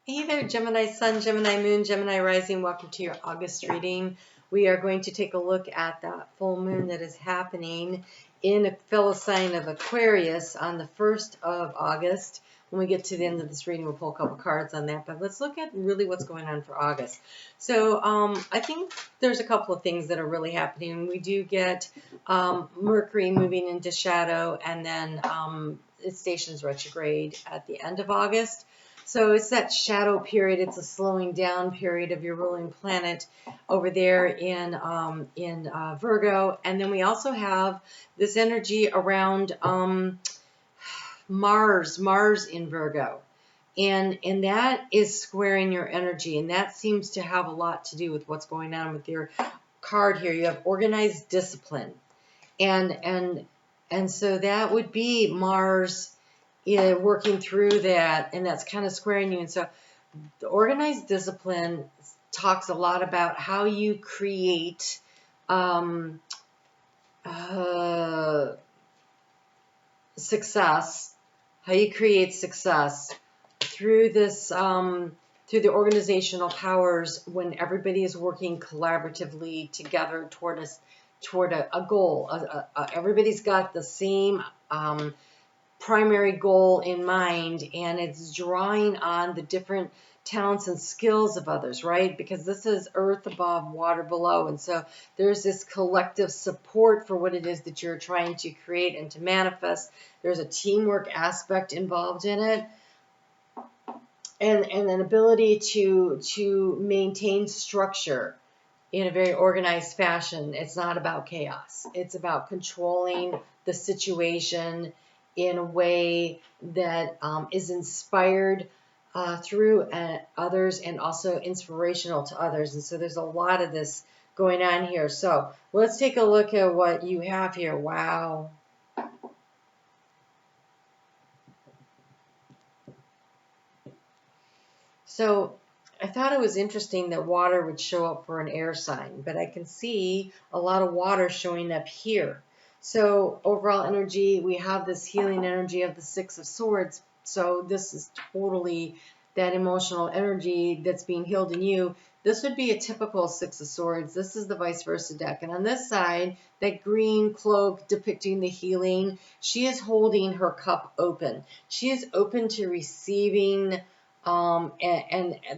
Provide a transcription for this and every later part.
Hey there, Gemini Sun, Gemini Moon, Gemini Rising. Welcome to your August reading. We are going to take a look at that full moon that is happening in a fellow sign of Aquarius on the 1st of August. When we get to the end of this reading, we'll pull a couple cards on that. But let's look at really what's going on for August. So I think there's a couple of things that are really happening. We do get Mercury moving into shadow, and then it stations retrograde at the end of August. So it's that shadow period. It's a slowing down period of your ruling planet over there in Virgo. And then we also have this energy around Mars in Virgo. And that is squaring your energy. And that seems to have a lot to do with what's going on with your card here. You have organized discipline. And so that would be Mars working through that, and that's kind of squaring you. And so the organized discipline talks a lot about how you create success, through this through the organizational powers when everybody is working collaboratively together toward a goal. Everybody's got the same primary goal in mind, and it's drawing on the different talents and skills of others, right? Because this is earth above, water below, and so there's this collective support for what it is that you're trying to create and to manifest. There's a teamwork aspect involved in it, and an ability to maintain structure in a very organized fashion. It's not about chaos. It's about controlling the situation in a way that is inspired through others and also inspirational to others. And so there's a lot of this going on here. So let's take a look at what you have here. Wow. So I thought it was interesting that water would show up for an air sign, but I can see a lot of water showing up here. So overall energy, we have this healing energy of the Six of Swords. So this is totally that emotional energy that's being healed in you. This would be a typical Six of Swords. This is the Viceversa deck. And on this side, that green cloak depicting the healing, she is holding her cup open. She is open to receiving and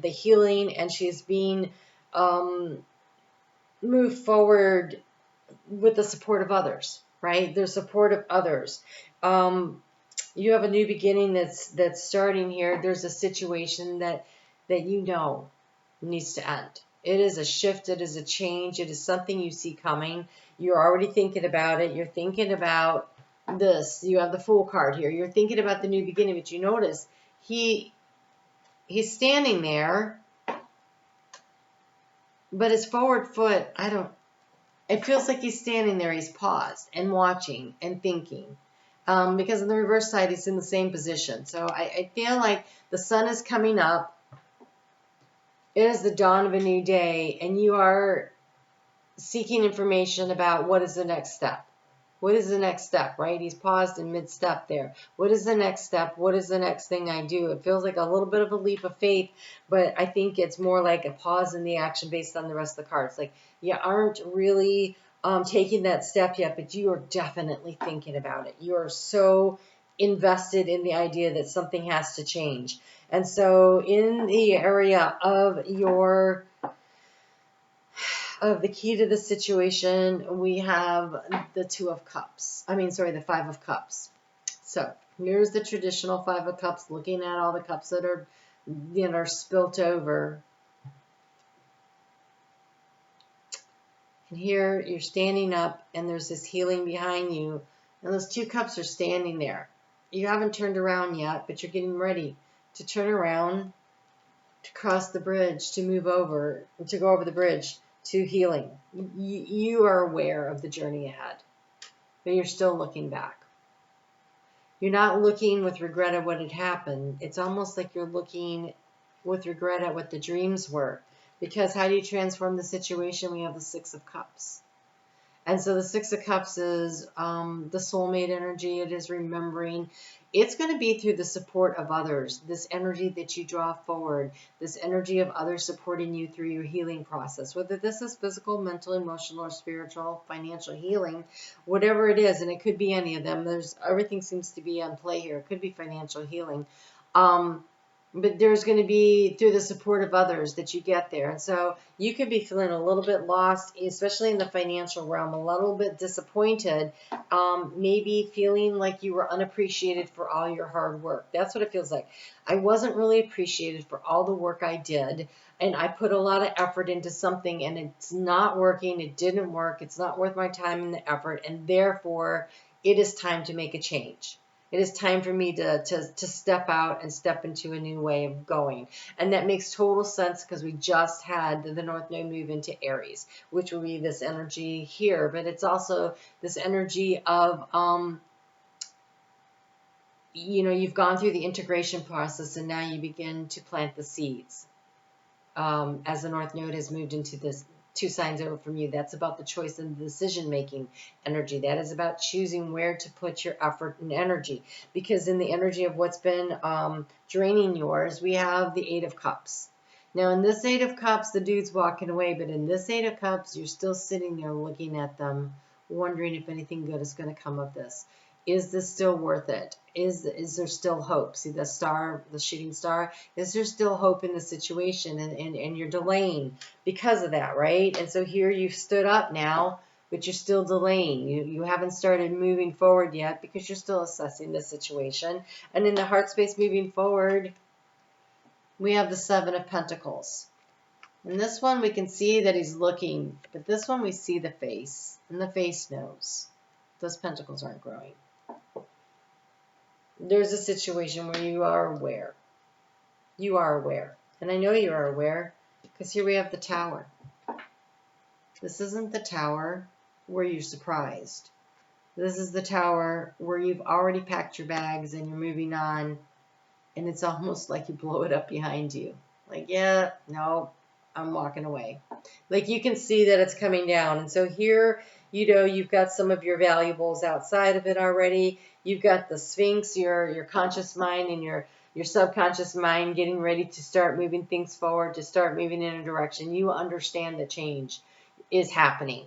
the healing, and she's being moved forward with the support of others, right? The support of others. You have a new beginning that's starting here. There's a situation that you know needs to end. It is a shift. It is a change. It is something you see coming. You're already thinking about it. You're thinking about this. You have the Fool card here. You're thinking about the new beginning, but you notice he's standing there, but his forward foot, it feels like he's standing there. He's paused and watching and thinking. Because on the reverse side, he's in the same position. So I feel like the sun is coming up. It is the dawn of a new day, and you are seeking information about what is the next step. What is the next step, right? He's paused in mid-step there. What is the next step? What is the next thing I do? It feels like a little bit of a leap of faith, but I think it's more like a pause in the action based on the rest of the cards. Like, you aren't really taking that step yet, but you are definitely thinking about it. You are so invested in the idea that something has to change. And so in the area of the key to the situation, we have the Two of Cups. The Five of Cups. So here's the traditional Five of Cups, looking at all the cups that are spilt over. And here you're standing up, and there's this healing behind you, and those two cups are standing there. You haven't turned around yet, but you're getting ready to turn around, to cross the bridge, to move over, to go over the bridge to healing. You are aware of the journey ahead, but you're still looking back. You're not looking with regret at what had happened. It's almost like you're looking with regret at what the dreams were. Because how do you transform the situation? We have the Six of Cups. And so the Six of Cups is the soulmate energy. It is remembering. It's going to be through the support of others, this energy that you draw forward, this energy of others supporting you through your healing process, whether this is physical, mental, emotional, or spiritual, financial healing, whatever it is, and it could be any of them. Everything seems to be on play here. It could be financial healing. But there's going to be through the support of others that you get there. And so you could be feeling a little bit lost, especially in the financial realm, a little bit disappointed, maybe feeling like you were unappreciated for all your hard work. That's what it feels like. I wasn't really appreciated for all the work I did, and I put a lot of effort into something, and it's not working. It didn't work. It's not worth my time and the effort, and therefore it is time to make a change. It is time for me to step out and step into a new way of going. And that makes total sense because we just had the North Node move into Aries, which will be this energy here. But it's also this energy of, you've gone through the integration process and now you begin to plant the seeds. As the North Node has moved into this 2 signs over from you, that's about the choice and the decision-making energy. That is about choosing where to put your effort and energy. Because in the energy of what's been draining yours, we have the 8 of Cups. Now, in this 8 of Cups, the dude's walking away, but in this 8 of Cups, you're still sitting there looking at them, wondering if anything good is going to come of this. Is this still worth it? Is there still hope? See the star, the shooting star? Is there still hope in the situation? And you're delaying because of that, right? And so here you've stood up now, but you're still delaying. You haven't started moving forward yet because you're still assessing the situation. And in the heart space moving forward, we have the 7 of Pentacles. In this one, we can see that he's looking, but this one we see the face, and the face knows. Those pentacles aren't growing. There's a situation where you are aware. You are aware. And I know you are aware because here we have the Tower. This isn't the Tower where you're surprised. This is the Tower where you've already packed your bags and you're moving on, and it's almost like you blow it up behind you. Like, yeah, no, I'm walking away. Like you can see that it's coming down. And so here, you've got some of your valuables outside of it already. You've got the Sphinx, your conscious mind and your subconscious mind getting ready to start moving things forward, to start moving in a direction. You understand that change is happening.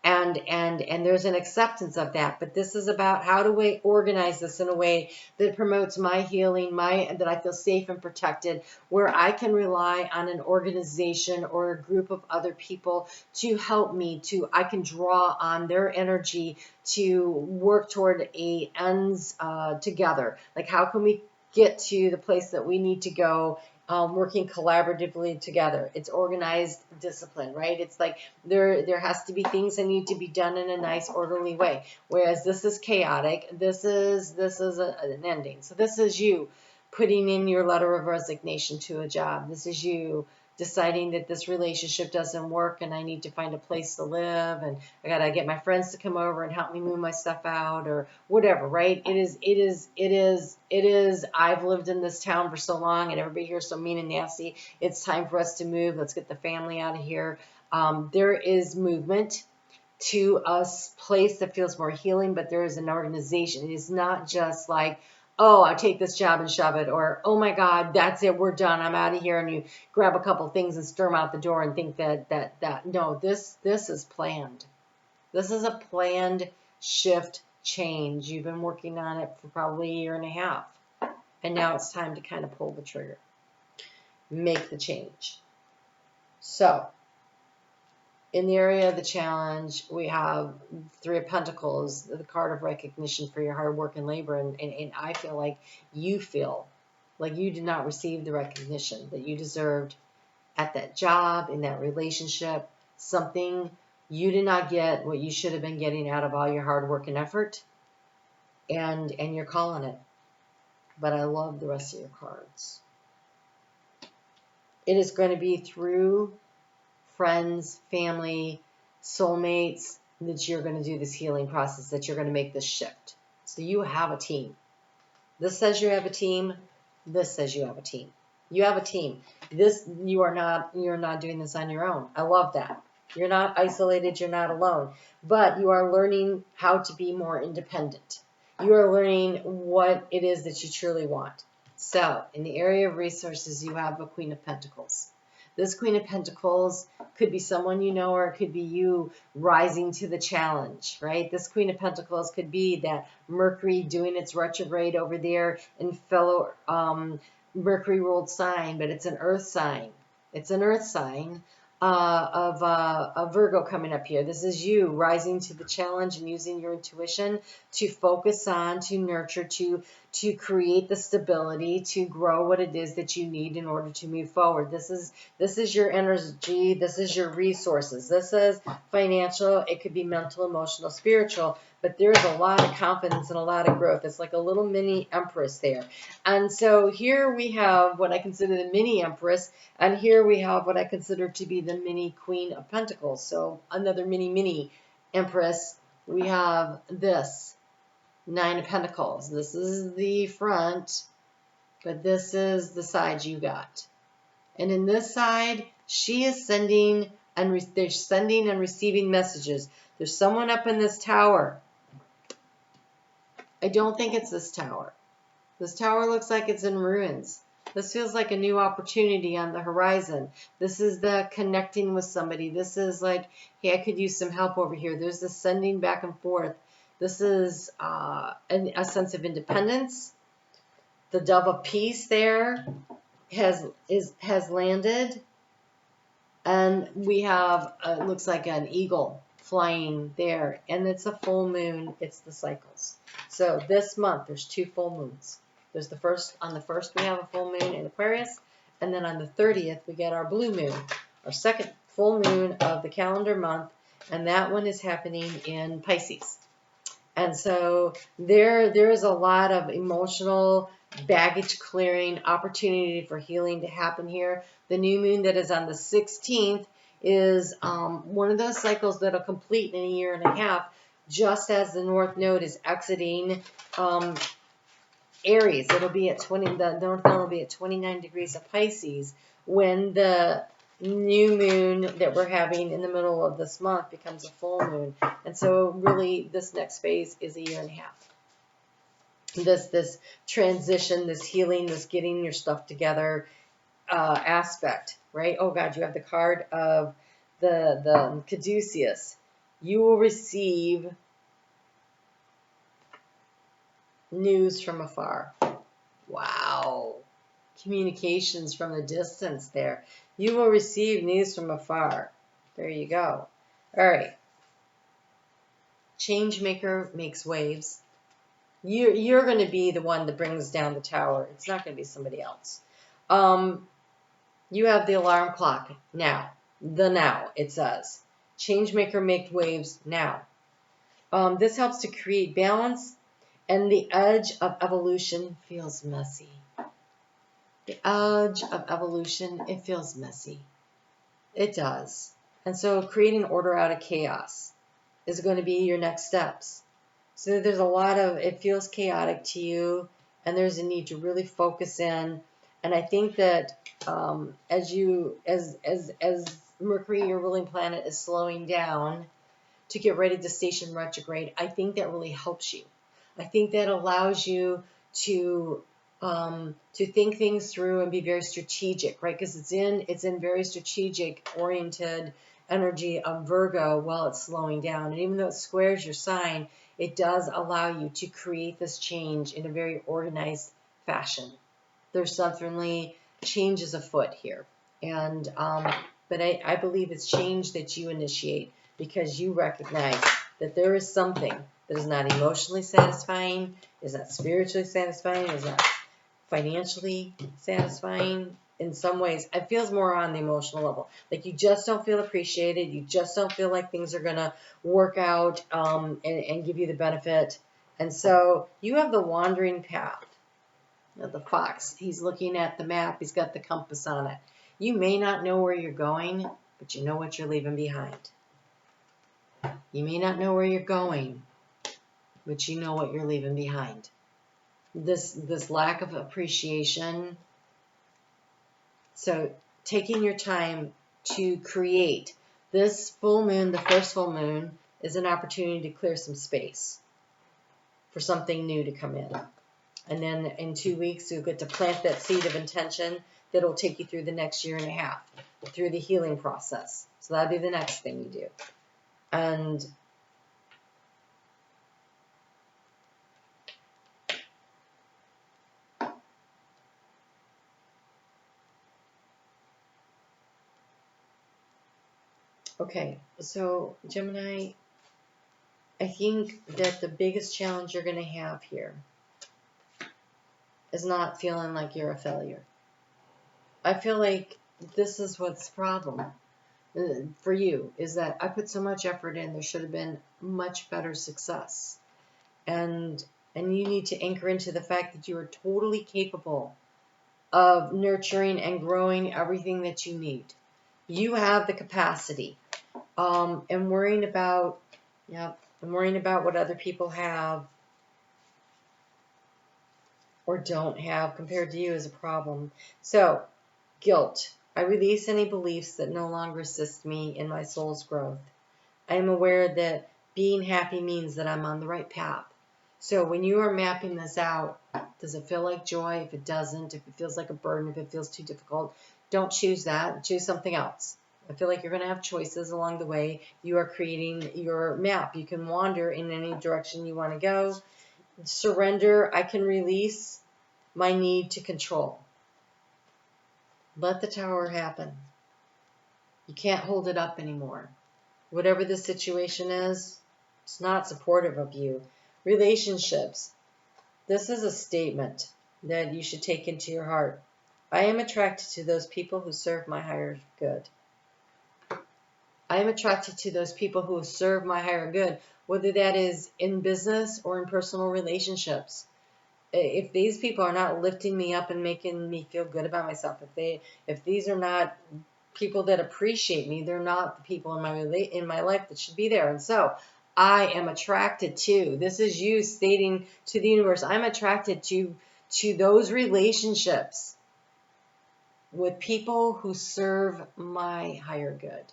And there's an acceptance of that. But this is about how do we organize this in a way that promotes my healing, that I feel safe and protected, where I can rely on an organization or a group of other people to help me, I can draw on their energy to work toward a ends together. Like how can we get to the place that we need to go, working collaboratively together. It's organized discipline, right? It's like there has to be things that need to be done in a nice, orderly way. Whereas this is chaotic. This is an ending. So this is you putting in your letter of resignation to a job. This is you deciding that this relationship doesn't work and I need to find a place to live and I gotta get my friends to come over and help me move my stuff out or whatever, right? It is, I've lived in this town for so long and everybody here is so mean and nasty. It's time for us to move. Let's get the family out of here. There is movement to a place that feels more healing, but there is an organization. It is not just like, oh, I take this job and shove it, or, oh my God, that's it, we're done, I'm out of here, and you grab a couple things and storm out the door and think that, no, this is planned. This is a planned shift change. You've been working on it for probably a year and a half, and now it's time to kind of pull the trigger, make the change. So, in the area of the challenge, we have 3 of Pentacles, the card of recognition for your hard work and labor. And I feel like you did not receive the recognition that you deserved at that job, in that relationship. Something you did not get what you should have been getting out of all your hard work and effort. And you're calling it. But I love the rest of your cards. It is going to be through friends, family, soulmates, that you're going to do this healing process, that you're going to make this shift. So you have a team. This says you have a team. This says you have a team. You have a team. You're not doing this on your own. I love that. You're not isolated, you're not alone, but you are learning how to be more independent. You are learning what it is that you truly want. So, in the area of resources, you have a Queen of Pentacles. This Queen of Pentacles could be someone you know, or it could be you rising to the challenge, right? This Queen of Pentacles could be that Mercury doing its retrograde over there in fellow Mercury ruled sign, but it's an earth sign. It's an earth sign of a Virgo coming up here. This is you rising to the challenge and using your intuition to focus on, to nurture, to create the stability, to grow what it is that you need in order to move forward. This is your energy. This is your resources. This is financial. It could be mental, emotional, spiritual. But there's a lot of confidence and a lot of growth. It's like a little mini empress there. And so here we have what I consider the mini empress, and here we have what I consider to be the mini Queen of Pentacles. So another mini empress. We have this Nine of Pentacles. This is the front, but this is the side you got. And in this side, she is sending and they're sending and receiving messages. There's someone up in this tower. I don't think it's this tower. This tower looks like it's in ruins. This feels like a new opportunity on the horizon. This is the connecting with somebody. This is like, hey, I could use some help over here. There's this sending back and forth. This is a sense of independence. The dove of peace there has landed. And we have, it looks like an eagle flying there. And it's a full moon. It's the cycles. So this month, there's 2 full moons. There's the first, on the 1st, we have a full moon in Aquarius. And then on the 30th, we get our blue moon, our second full moon of the calendar month. And that one is happening in Pisces. And so there is a lot of emotional baggage clearing, opportunity for healing to happen here. The new moon that is on the 16th is one of those cycles that'll complete in a year and a half, just as the North Node is exiting Aries. It'll be at the North Node will be at 29 degrees of Pisces when the new moon that we're having in the middle of this month becomes a full moon. And so really this next phase is a year and a half. This transition, this healing, this getting your stuff together aspect, right? Oh God, you have the card of the caduceus. You will receive news from afar. Wow. Communications from a distance there. You will receive news from afar. There you go. All right. Changemaker makes waves. You're going to be the one that brings down the tower. It's not going to be somebody else. You have the alarm clock now. Now, it says. Changemaker make waves now. This helps to create balance, and the edge of evolution feels messy. The edge of evolution, it feels messy. It does. And so creating order out of chaos is going to be your next steps. So there's a lot of, it feels chaotic to you, and there's a need to really focus in. And I think that as Mercury, your ruling planet, is slowing down to get ready to station retrograde, I think that really helps you. I think that allows you to think things through and be very strategic, right? Because it's in very strategic oriented energy of Virgo while it's slowing down. And even though it squares your sign, it does allow you to create this change in a very organized fashion. There's certainly changes afoot here. And but I believe it's change that you initiate because you recognize that there is something that is not emotionally satisfying, is not spiritually satisfying, is not financially satisfying. In some ways, it feels more on the emotional level. Like you just don't feel appreciated. You just don't feel like things are going to work out and give you the benefit. And so you have the wandering path. The fox, he's looking at the map. He's got the compass on it. You may not know where you're going, but you know what you're leaving behind. You may not know where you're going, but you know what you're leaving behind. This lack of appreciation. So taking your time to create This full moon, the first full moon, is an opportunity to clear some space for something new to come in. And then in 2 weeks, you'll get to plant that seed of intention that'll take you through the next year and a half, through the healing process. So that'll be the next thing you do. And okay, so Gemini, I think that the biggest challenge you're going to have here is not feeling like you're a failure. I feel like this is what's the problem for you, is that I put so much effort in, there should have been much better success. And you need to anchor into the fact that you are totally capable of nurturing and growing everything that you need. You have the capacity. And worrying about, what other people have or don't have compared to you is a problem. So, guilt. I release any beliefs that no longer assist me in my soul's growth. I am aware that being happy means that I'm on the right path. So when you are mapping this out, does it feel like joy? If it doesn't, if it feels like a burden, if it feels too difficult, don't choose that. Choose something else. I feel like you're going to have choices along the way. You are creating your map. You can wander in any direction you want to go. Surrender. I can release my need to control. Let the tower happen. You can't hold it up anymore. Whatever the situation is, it's not supportive of you. Relationships. This is a statement that you should take into your heart. I am attracted to those people who serve my higher good. I am attracted to those people who serve my higher good, whether that is in business or in personal relationships. If these people are not lifting me up and making me feel good about myself, if these are not people that appreciate me, they're not the people in my life that should be there. And so I am attracted to, this is you stating to the universe, I'm attracted to those relationships with people who serve my higher good.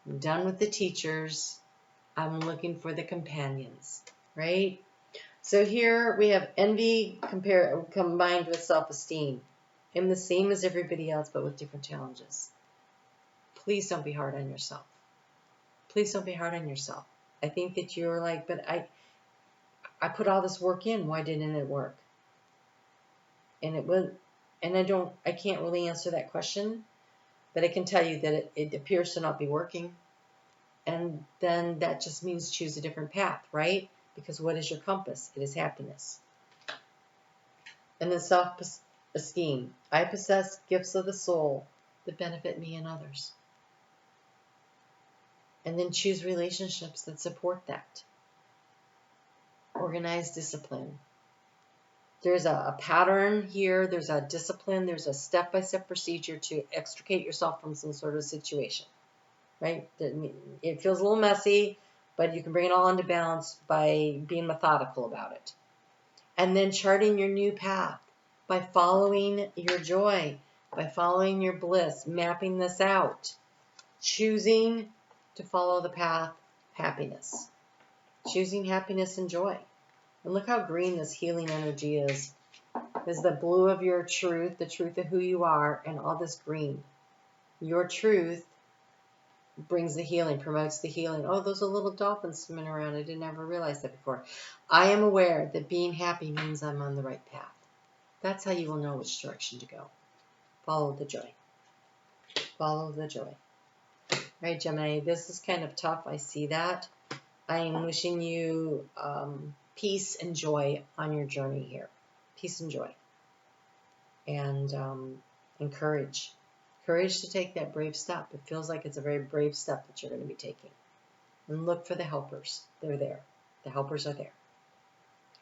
I'm done with the teachers. I'm looking for the companions, right? So here we have envy combined with self-esteem. I'm the same as everybody else, but with different challenges. Please don't be hard on yourself. Please don't be hard on yourself. I think that you're like, but I put all this work in. Why didn't it work? And I can't really answer that question, but I can tell you that it appears to not be working. And then that just means choose a different path, right? Because what is your compass? It is happiness. And then self-esteem. I possess gifts of the soul that benefit me and others. And then choose relationships that support that. Organized discipline. There's a pattern here. There's a discipline. There's a step-by-step procedure to extricate yourself from some sort of situation. Right? It feels a little messy, but you can bring it all into balance by being methodical about it. And then charting your new path by following your joy, by following your bliss, mapping this out, choosing to follow the path, happiness, choosing happiness and joy. And look how green this healing energy is. There's the blue of your truth, the truth of who you are, and all this green. Your truth brings the healing, promotes the healing. Oh, those are little dolphins swimming around. I didn't ever realize that before. I am aware that being happy means I'm on the right path. That's how you will know which direction to go. Follow the joy. Follow the joy. Right, Gemini, this is kind of tough. I see that. I am wishing you peace and joy on your journey here. Peace and joy. And courage. Courage to take that brave step. It feels like it's a very brave step that you're going to be taking. And look for the helpers. They're there. The helpers are there.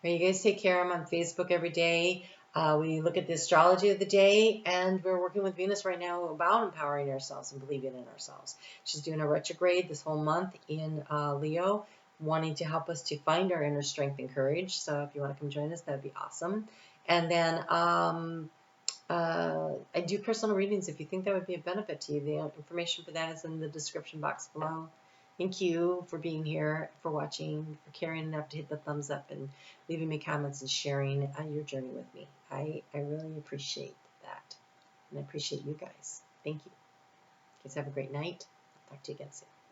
Right, you guys take care. I'm on Facebook every day. We look at the astrology of the day, and we're working with Venus right now about empowering ourselves and believing in ourselves. She's doing a retrograde this whole month in Leo, wanting to help us to find our inner strength and courage. So if you want to come join us, that would be awesome. And then I do personal readings if you think that would be a benefit to you. The information for that is in the description box below. Thank you for being here, for watching, for caring enough to hit the thumbs up and leaving me comments and sharing your journey with me. I really appreciate that. And I appreciate you guys. Thank you. You guys have a great night. I'll talk to you again soon.